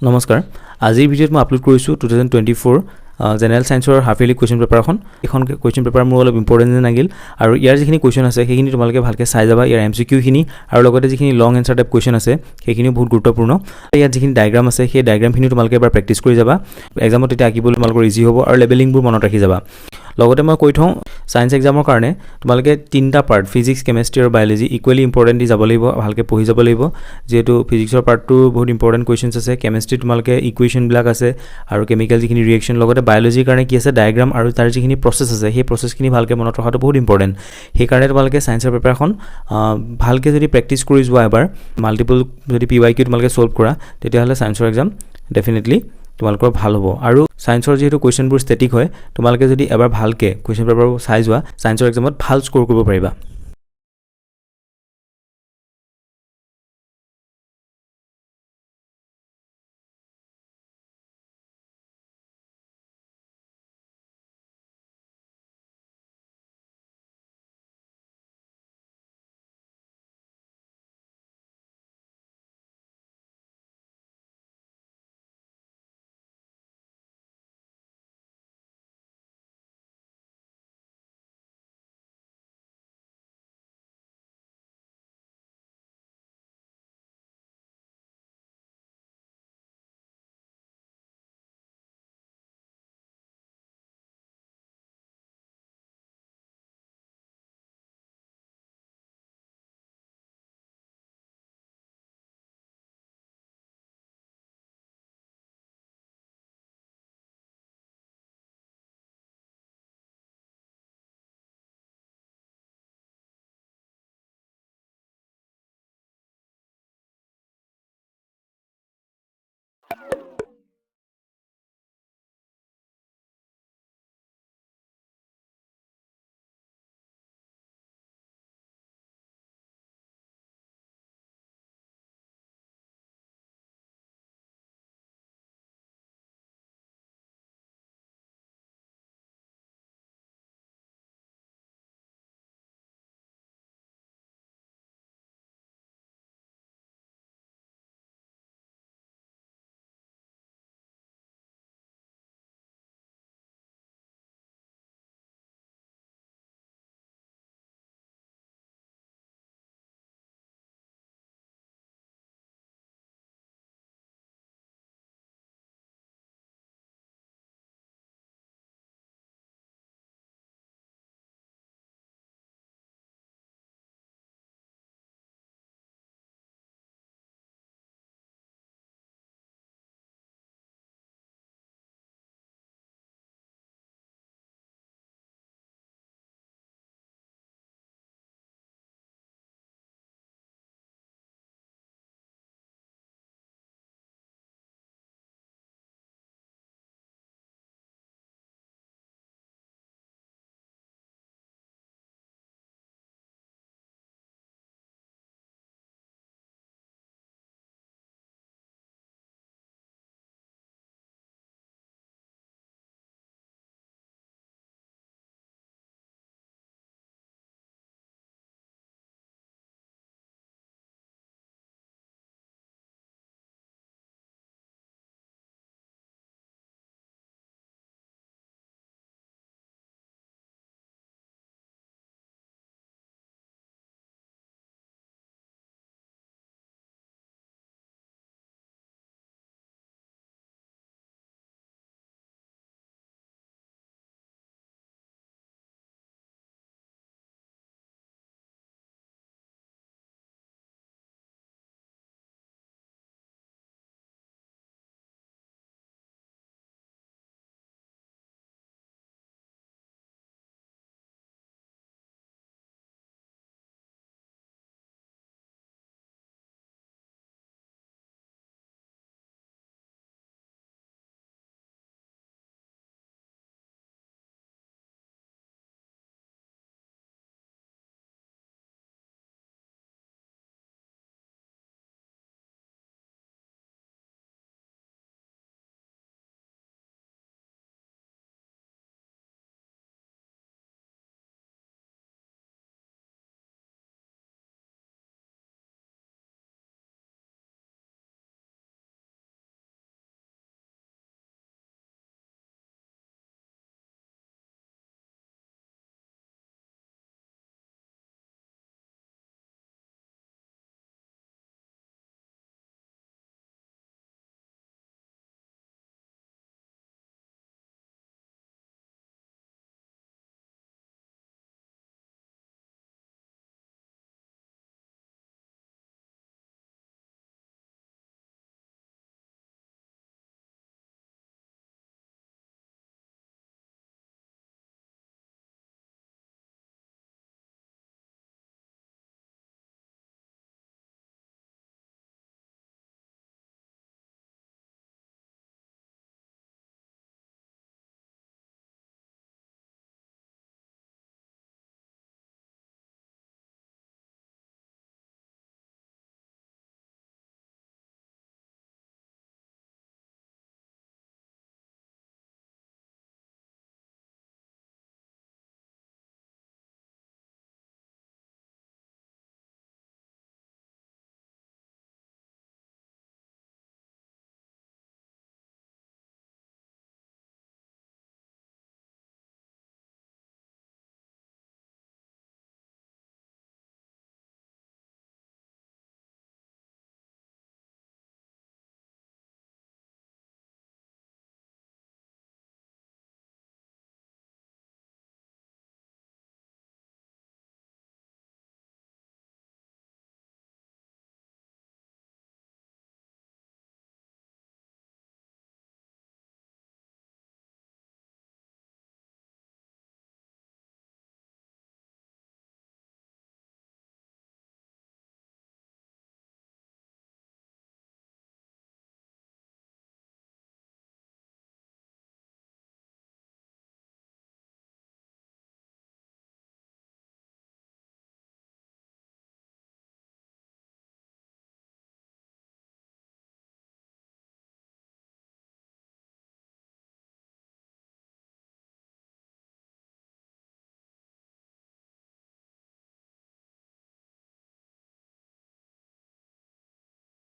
নমস্কাৰ আজিৰ ভিডিঅ'ত মই আপলোড কৰিছোঁ 2024 জেনেৰেল সায়েন্সৰ হাফ ইয়াৰলি কোৱেশ্চন পেপাৰ এখন কোৱেশ্চন পেপাৰ মোৰ অলপ ইম্পৰ্টেন্ট লাগিল আৰু ইয়াৰ যিখিনি কোৱেশ্চন আছে সেইখিনি তোমালোকে ভালকৈ চাই যাবা ইয়াৰ এমসিকিউ খিনি আৰু লগতে যিখিনি লং এনসাৰ টাইপ কোৱেশ্চন আছে সেইখিনি বহুত গুৰুত্বপূৰ্ণ ইয়াত যিখিনি ডায়াগ্ৰাম আছে সেই ডায়াগ্ৰামখিনি তোমালোকে এবাৰ প্ৰেক্টিছ কৰি যাবা এক্সামত এটা আঁকিবলৈ তোমালোকৰ ইজি হ'ব আৰু লেবেলিংবোৰ মনত ৰাখি যাবা লগতে মই কৈ থওঁ সায়েন্স এক্সামৰ কাৰণে তোমালোকে তিনটা পাৰ্ট ফিজিক্স কেমিষ্ট্ৰি আৰু বায়োলজি ইকুৱেলি ইম্পৰ্টেন্ট দি যাব লাগিব ভালকৈ পঢ়ি যাব লাগিব যেহেতু ফিজিক্সৰ পাৰ্টটো বহুত ইম্পৰ্টেন্ট কোৱেশ্চনছ আছে কেমিষ্ট্ৰি তোমালোকে ইকুৱেশ্যন বিলাক আছে আৰু কেমিক্যাল যিখিনি ৰিএকচন লগতে বায়োলজিৰ কাৰণে কি আছে ডায়াগ্ৰাম আৰু তাৰ যিখিনি প্ৰসেছ আছে সেই প্ৰসেছখিনি ভালকৈ মনত ৰখাটো বহুত ইম্পৰ্টেন্ট সেই কাৰণে তোমালোকে সায়েন্সৰ পেপাৰখন ভালকৈ যদি প্ৰেক্টিছ কৰি যোৱা এবাৰ মাল্টিপল যদি পিৱাইকিউ তোমালোকে সলভ কৰা তেতিয়াহ'লে সায়েন্সৰ এক্সাম ডেফিনেটলি তোমালোকৰ ভাল হ'ব আৰু সায়েন্সৰ যেহেতু কোৱেশ্চনবোৰ ষ্টেটিক হয় তোমালোকে যদি এবাৰ ভালকৈ কোৱেশ্চন পেপাৰবোৰ চাই যোৱা সায়েন্সৰ এক্সামত ভাল স্ক'ৰ কৰিব পাৰিবা